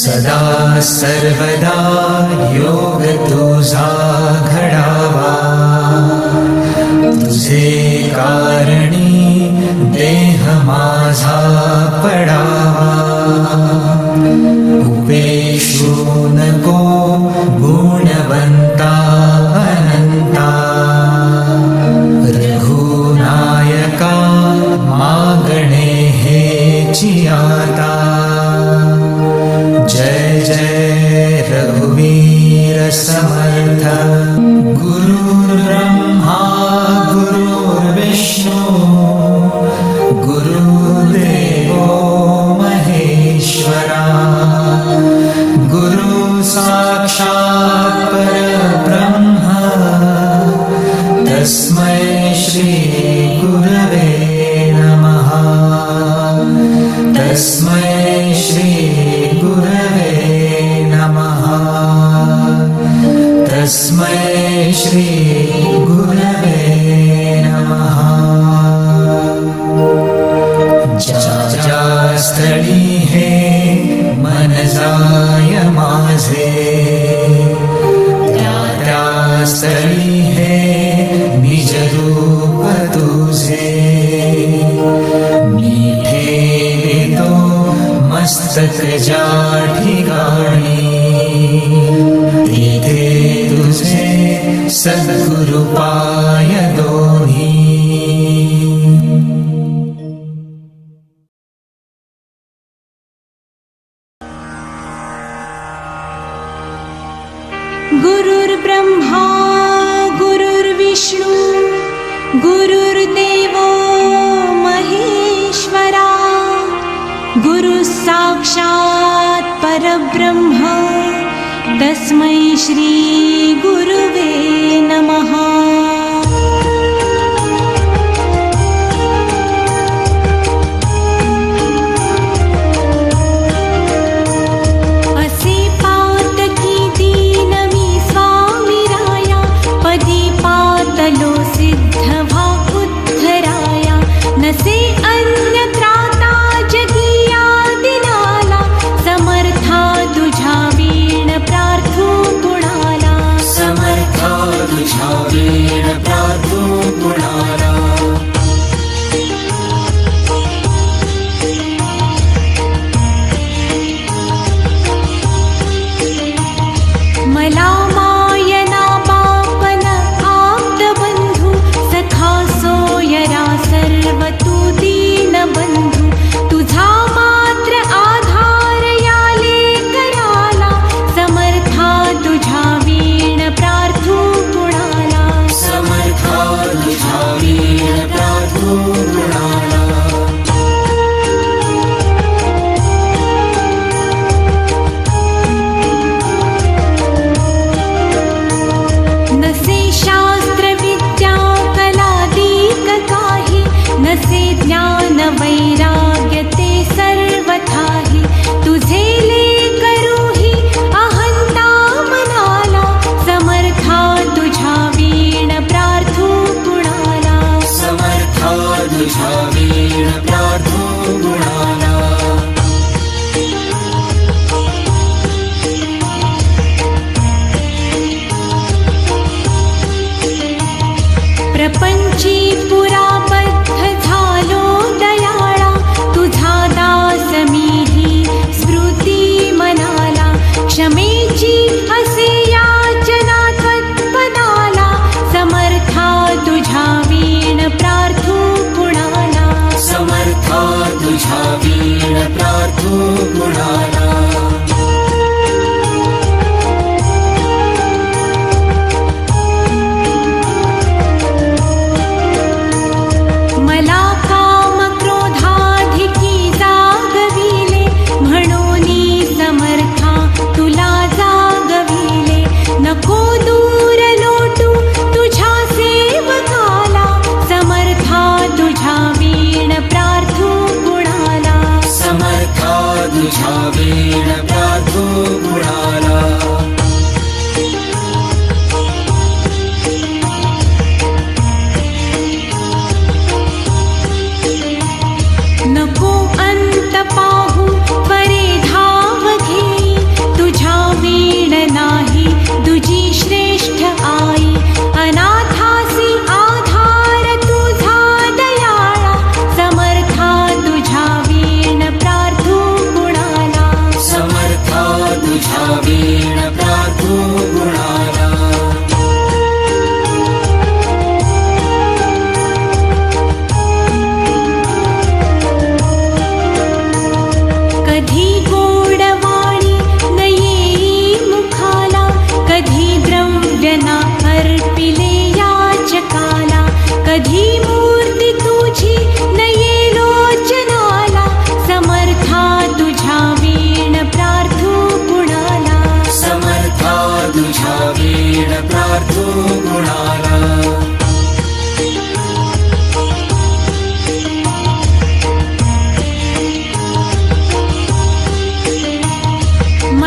सदा सर्वदा योग तुझा घडावा, तुझे कारणी देह माझा पडावा. उपेशू नको गुणवंता अनंता, रघुनायका मागणे हेची आता. जय जय रघुवीर समर्थ. गुरुर्ब्रह्मा गुरुर्विष्णू गुरुदेवो महेश्वरा. गुरु साक्षात् परब्रह्म तस्मै श्री गुरवे नमः. तस्मै श्री गुरवे नमः. तस्मै श्री गुरवे नमः. ज्या स्थळी हे मन जाय माझे, त्या स्थळी हे निज रूप तुझे. मी ठेवितो मस्तक ज्या ठिकाणी, तेथे तुझे सद्गुरु पाय दोन्ही. गुरुर्ब्रह्मा गुरुर्विष्णू गुरुर्देवो महेश्वरा. गुरु साक्षात् परब्रह्म तस्मै श्री गुरुवे नमः. नसे अन्यत्राता जगिया दिनाला, समर्था तुझ्या वीण प्रार्थू कुणाला.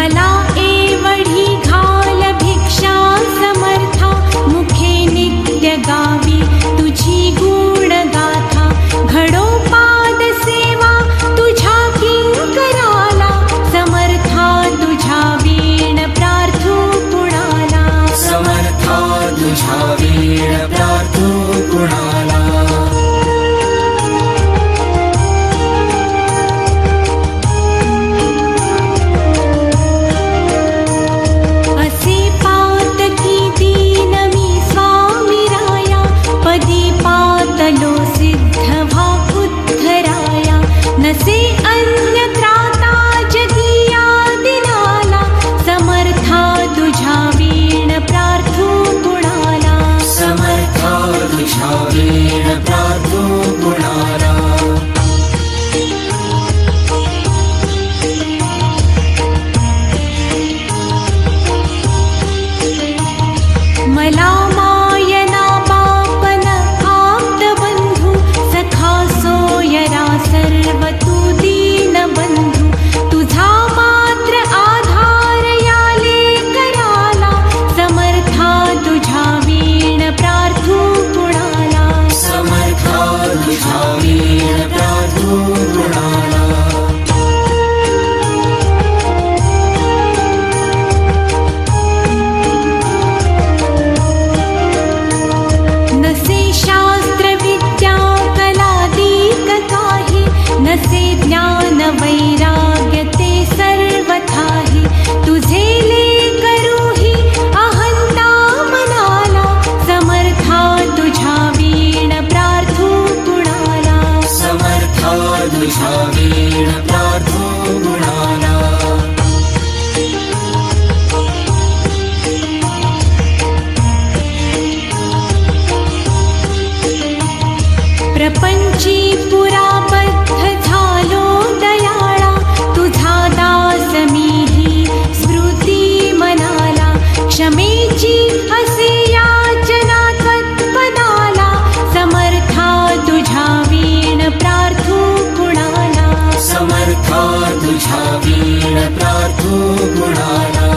मला एवढी घाल भिक्षा समर्था मुखे नित्य गावी तुझी गुण गाथा घडो पाद सेवा तुझ्या किंकराला समर्था तुझ्या वीण प्रार्थू कुणाला समर्था तुझ्या वीण प्रार्थू कुणाला असे पातकी दीन मी स्वामी राया पदी पातलो सिद्ध व्हा उद्धराया नसे अन्य त्राता जगिया दिनाला समर्था तुझ्या वीण प्रार्थू कुणाला समर्था तुझ्या वीण प्रार्थू कुणाला मला मायना बापन आप्त बंधू सखा सोयरा सर्व तू दीन बंधू तुझा मात्र आधार याले कराला समर्था तुझ्या वीण प्रार्थू कुणाला समर्था तुझ्या वीण प्रार्थू कुणाला नसे शास्त्र विद्या कलादीक काही नसे ज्ञान वैराग्य ते सर्वथाही तुझे लेकरूही अहंता मनाला समर्था तुझ्या वीण प्रार्थू कुणाला समर्था तुझ्या वीण प्रार्थू कुणाला प्रपंची पुराबद्ध झालो दयाळा तुझा दास मीही स्मृती मनाला क्षमेची असे याचना त्वत्पदाला समर्था तुझ्या वीण प्रार्थू कुणाला समर्था तुझ्या वीण प्रार्थू कुणाला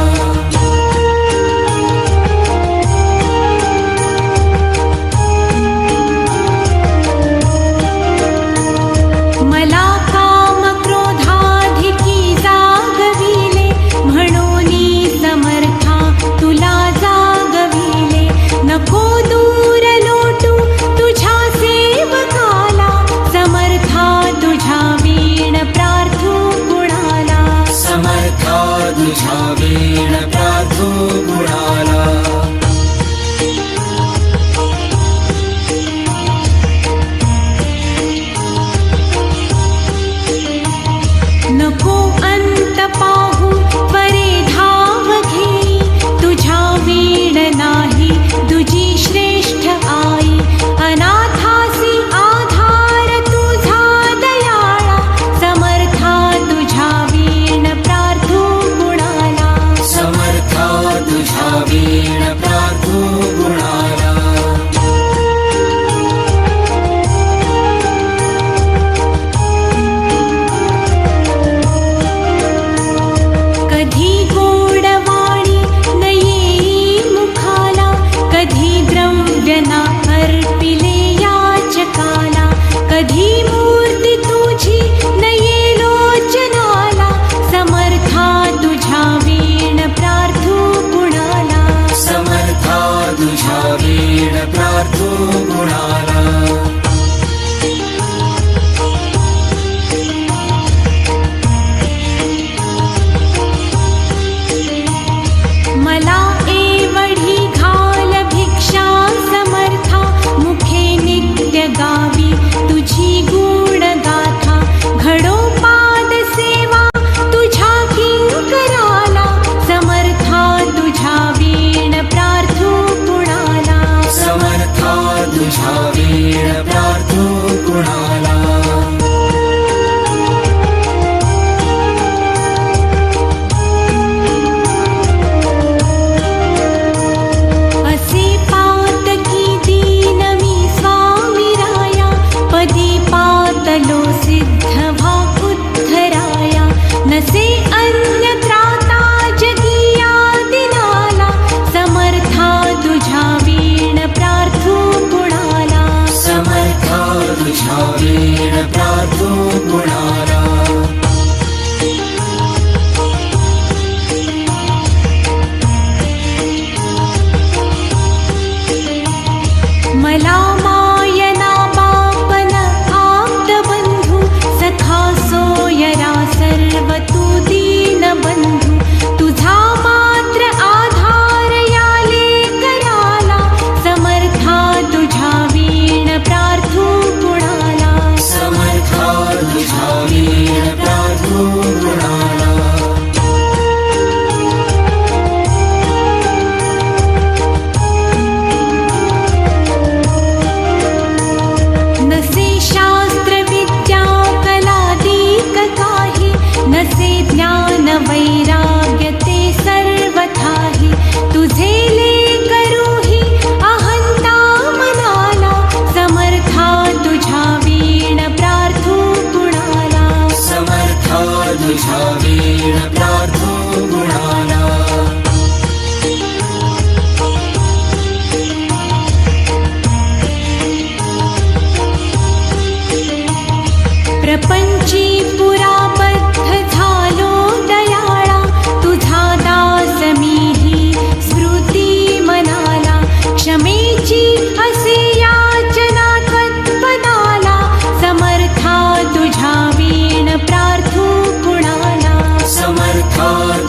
मला काम क्रोधाधिकी जागविले म्हणूनी समर्था तुला जागविले नको दूर लोटू तुझ्या सेवकाला समर्था तुझ्या वीण प्रार्थू कुणाला समर्था तुझ्या वीण प्रार्थू कुणाला नको अंत पाहू त्वरे धाव घेई तुझ्या वीण नाही तुझी श्रेष्ठ आई अनाथासी आधार तुझा दयाळा समर्था तुझ्या वीण प्रार्थू कुणाला समर्था तुझ्या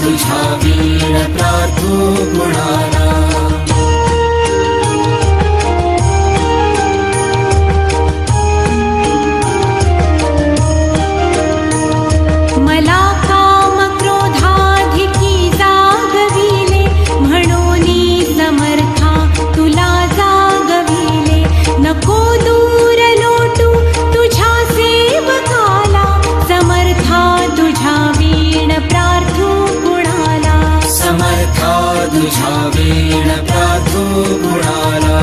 तुझ्या वीण प्रार्थू गुणाला मला काम क्रोधाधिकी जागविले म्हणूनी समर्था तुला जागविले नको दूर लोटू तुझ्या सेवकाला समर्था तुझ्या वीण प्रार्थू गुणाला समर्था तुझ्या वीण प्रार्थू गुणाला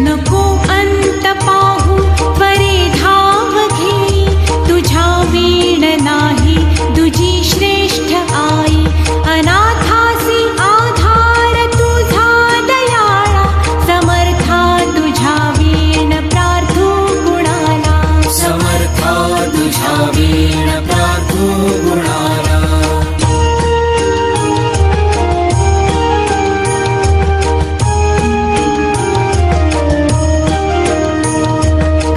नको अंत पाहू त्वरे धाव घेई तुझ्या वीण नाही तुझी श्रेष्ठ आई अनाथासी आधार तुझा दयाळा समर्था तुझ्या वीण प्रार्थू गुणाला समर्था तुझ्या वीण प्रार्थू गुणाला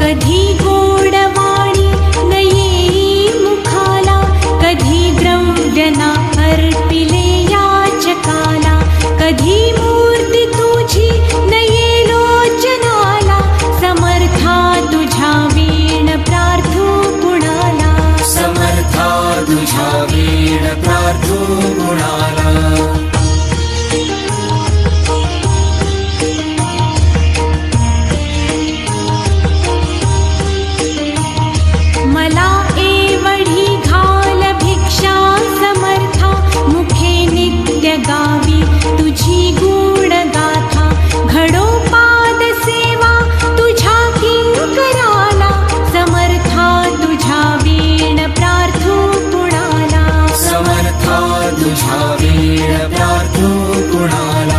कधी गोडवाणी न येई मुखाला कधी द्रव्यना अर्पिले याचकाला कधी मूर्ती तुझी न ये लोचनाला समर्था तुझ्या वीण प्रार्थू गुणाला समर्था तुझ्या वीण प्रार्थू गुणाला मला एवढी घाल भिक्षा समर्था मुखे नित्य गावी तुझी गुण गाथा घडो पाद सेवा तुझ्या किंकराला समर्था तुझ्या वीण प्रार्थू गुणाला समर्था तुझ्या वीण प्रार्थू गुणाला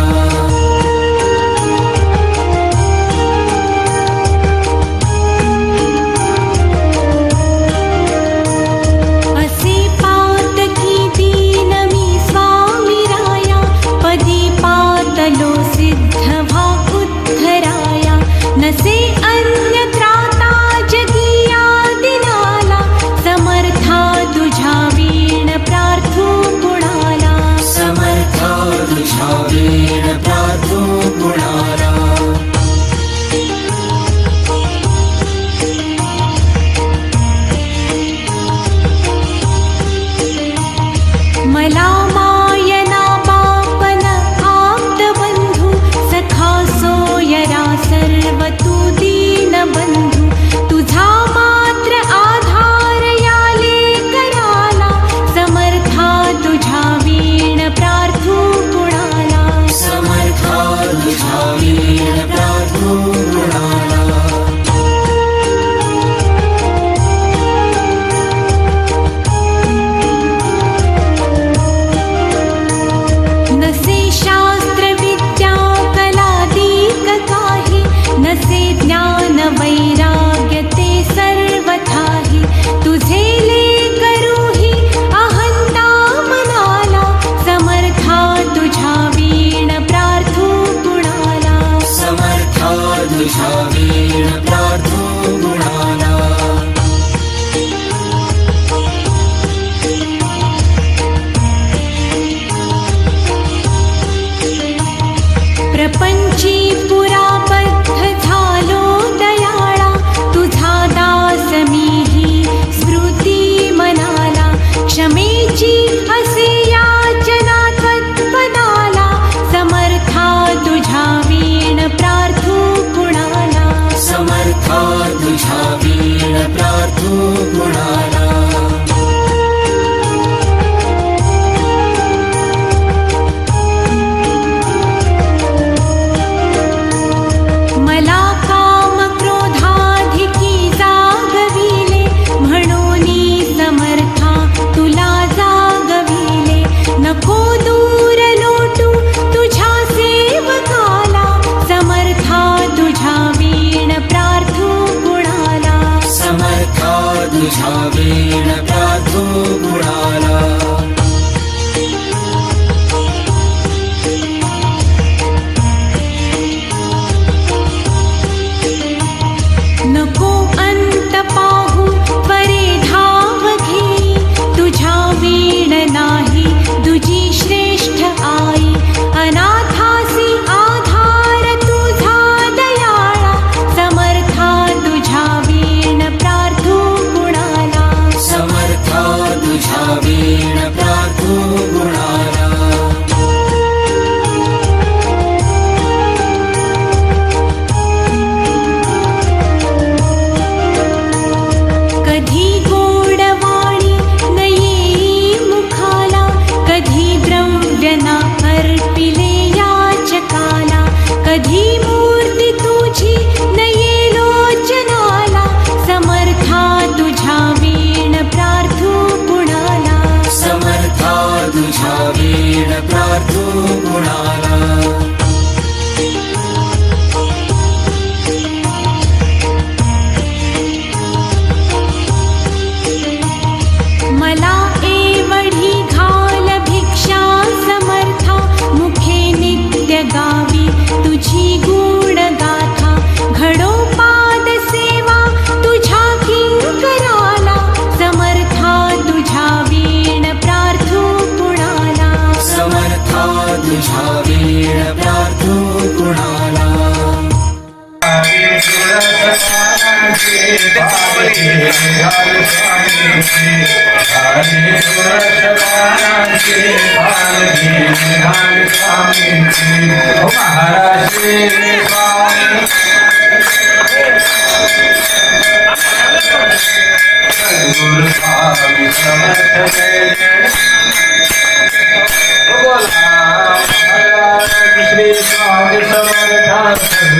असे पातकी दीन मी स्वामी राया पदी पातलो सिद्ध व्हा उद्धराया नसे अन्य त्राता जगिया दिनाला समर्था तुझ्या वीण प्रार्थू गुणाला समर्था तुझ्या वीण प्रार्थू गुणाला मला मायना बापन आप्त बंधू सखा सोयरा सर्व तू दीन बंधू तुझा मात्र आधार याले कराला समर्था तुझ्या वीण प्रार्थू गुणाला समर्था तुझ्या वीण प्रार्थू गुणाला नसे शास्त्र विद्या कलादीक काही नसे ज्ञान वैराग्य ते सर्वथाही तुझे लेकरूही अहंता मनाला समर्था तुझ्या वीण प्रार्थू गुणाला समर्था तुझ्या वीण प्रार्थू गुणाला प्रपंची पुराबद्ध झालो दयाळा तुझा दास मीही स्मृती मनाला क्षमेची असे याचना त्वत्पदाला समर्था तुझ्या वीण प्रार्थू गुणाला समर्था तुझ्या वीण प्रार्थू गुणाला मला काम क्रोधाधिकी जागविले म्हणूनी समर्था तुला जागविले नको दूर लोटू तुझ्या सेवकाला समर्था तुझ्या वीण प्रार्थू गुणाला समर्था तुझ्या वीण प्रार्थू गुणाला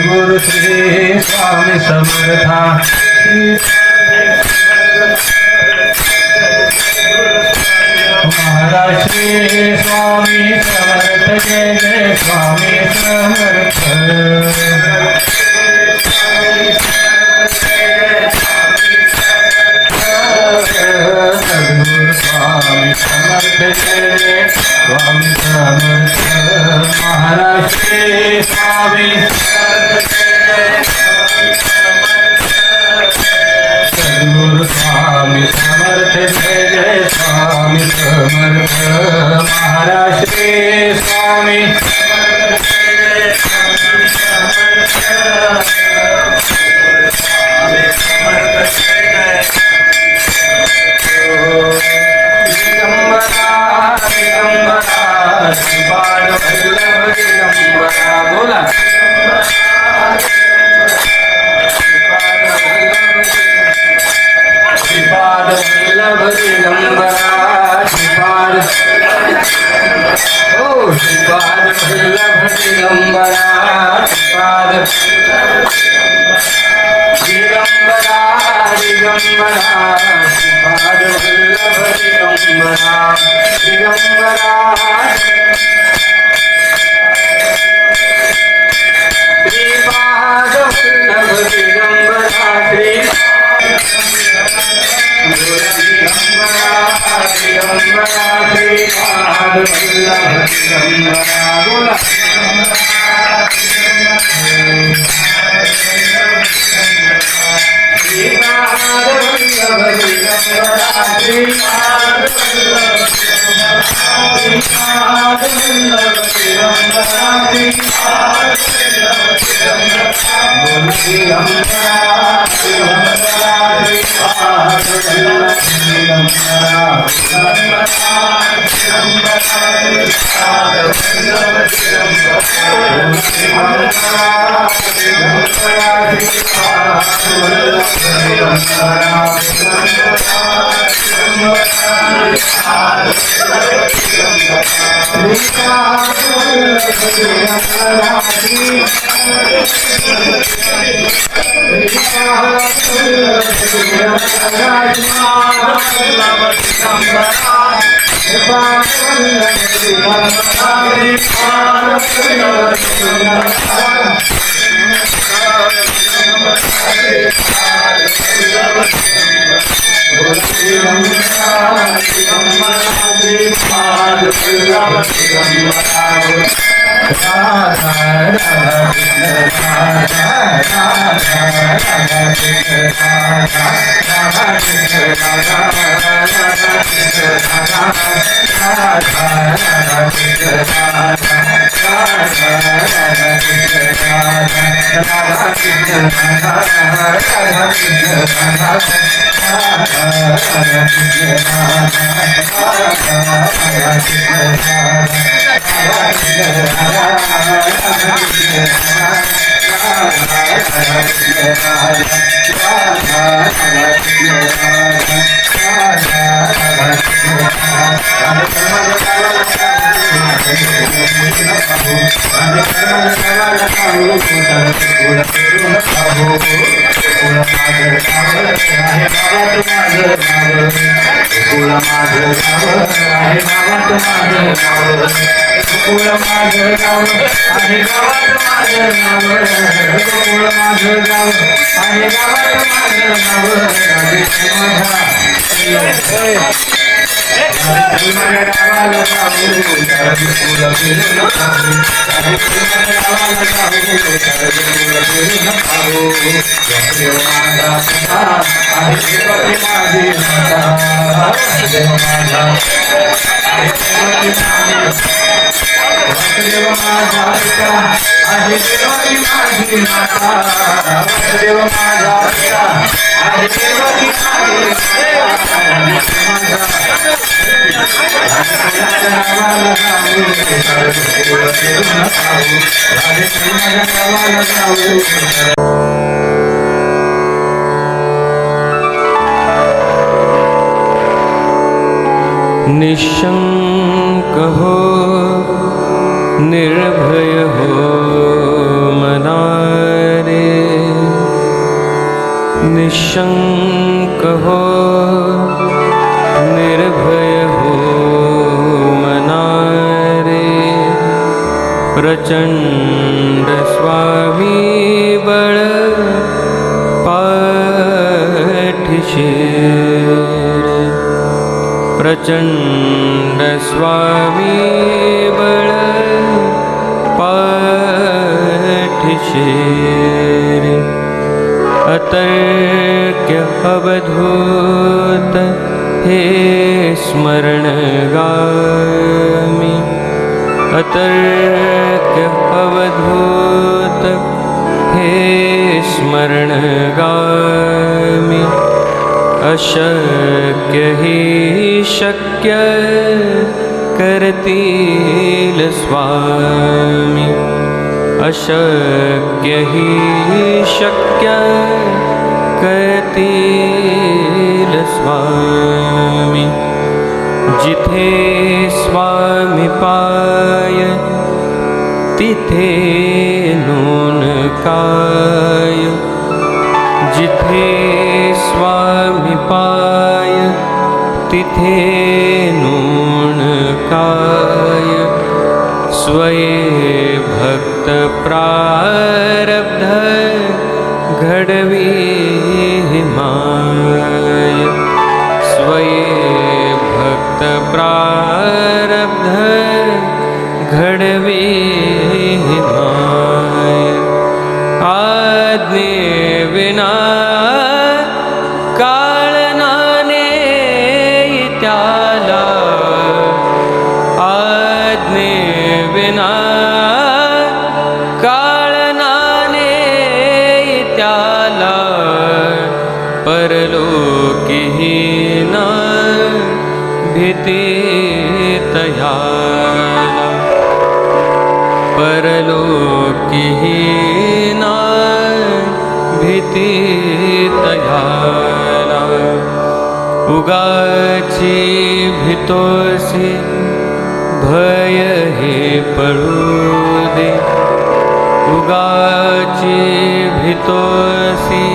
गुरु श्री स्वामी समर्था महाराज श्री स्वामी समर्थ जय जय स्वामी समर्थ सद्गुरु स्वामी समर्थ जय जय स्वामी समर्थ महाराज श्री स्वामी सद्गुरु स्वामी समर्थ जय जय स्वामी समर्थ महाराज श्री स्वामी बोला श्रीपाद वल्लभ दिगंबरा श्रीपाद ओ श्रीपाद वल्लभ दिगंबरा श्रीपाद दिगंबरा दिगंबरा श्रीपाद वल्लभ दिगंबरा दिगंबरा श्रीपाद वल्लभ दिगंबरा देव माझा निशंक हो निर्भय हो मनारे, निशंक हो निर्भय हो मनारे, प्रचंड स्वामीबळ पाठीशी, प्रचंड स्वामीबळ पाठीशी, अतर्क्य अवधूत हे स्मरण गामी, अतर्क्य अवधूत हे स्मरण गामी, अशक्य हि शक्य करतील स्वामी, अशक्य हि शक्य करतील स्वामी, जिथे स्वामी पाय तिथे नून काय, जिथे स्वामी पाय तिथे नून काय, स्वये भक्त प्रारब्ध घडवी माय, स्वये भक्त प्रारब्ध घडवी माय, आज्ञे विना काळनाने त्याला, आज्ञे विना काळनाने त्याला, परलोकीही न भीती तयाला, परलोकीही न भीती तयाला, उगाची भीतोसी भय हे पळू दे, उगाची भीतोसी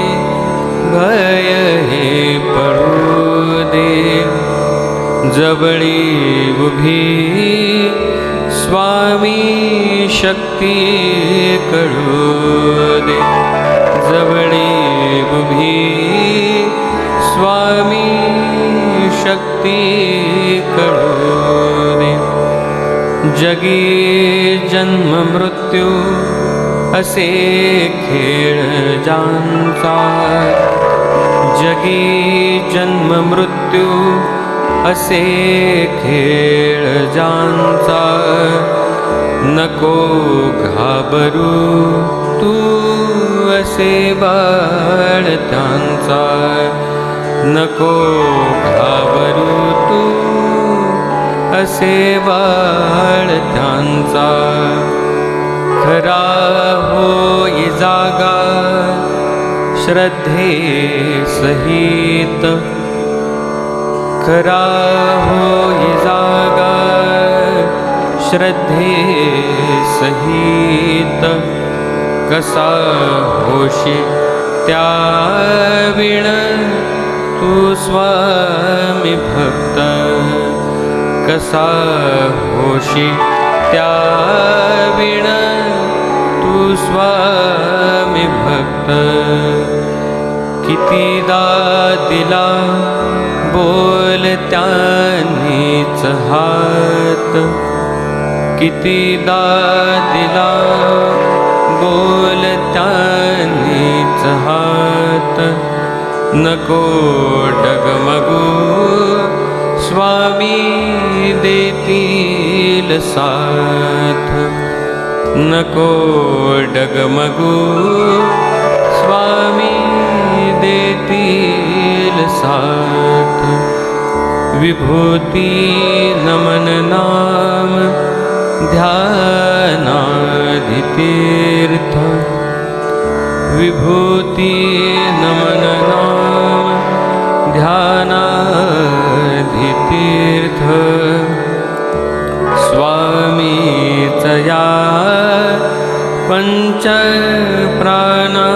भय हे पळू दे, जबळी उभी स्वामी शक्ती कळू दे, जबळी उभी स्वामी शक्ती कळू दे, जगी जन्म मृत्यू असे खेळ ज्यांचा, जगी जन्म मृत्यू असे खेळ ज्यांचा, नको घाबरू तू असे बाळ त्यांचा, नको घाबरू तू असे बाळ त्यांचा, खरा होई जागा श्रद्धे सहित, खरा होई जागा श्रद्धे सहित, कसा होशी त्या विण तू स्वामी भक्त, कसा होशी त्या विण तू स्वामी भक्त, कितीदा दिला बोल त्यांनीच हात, कितीदा दिला बोल त्यांनीच हात, नको डगमगू स्वामी देतील साथ, नको डगमगू स्वामी देतील विभूती नमन नाम ध्यानादितीर्थ विभूती नमन नाम ध्यानादितीर्थ स्वामीचया पंच प्राणामृतात्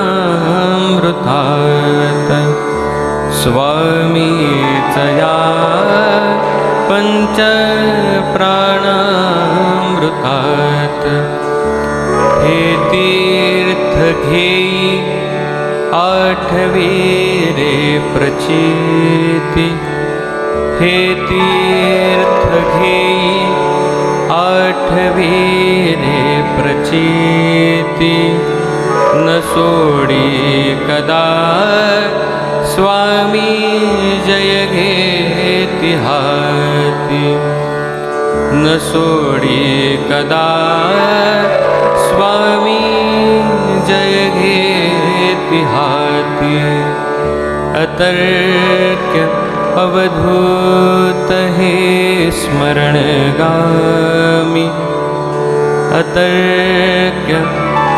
स्वामीचया पंच प्राणामृतात् हे तीर्थ घेई आठवे रे प्रचिती हे तीर्थ घेई आठवे रे प्रचिती न सोडी कदा स्वामी जय घेती हाती न सोडी कदा स्वामी जय घेती हाती अतर्क्य अवधूत हे स्मरणगामी अतर्क्य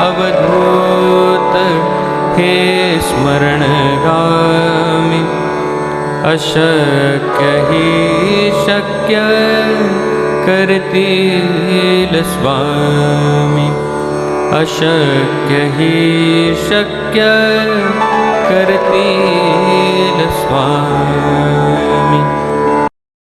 अवधूत हे स्मरणगामी अशक्य हि शक्य करतील स्वामी अशक्य हि शक्य करतील स्वामी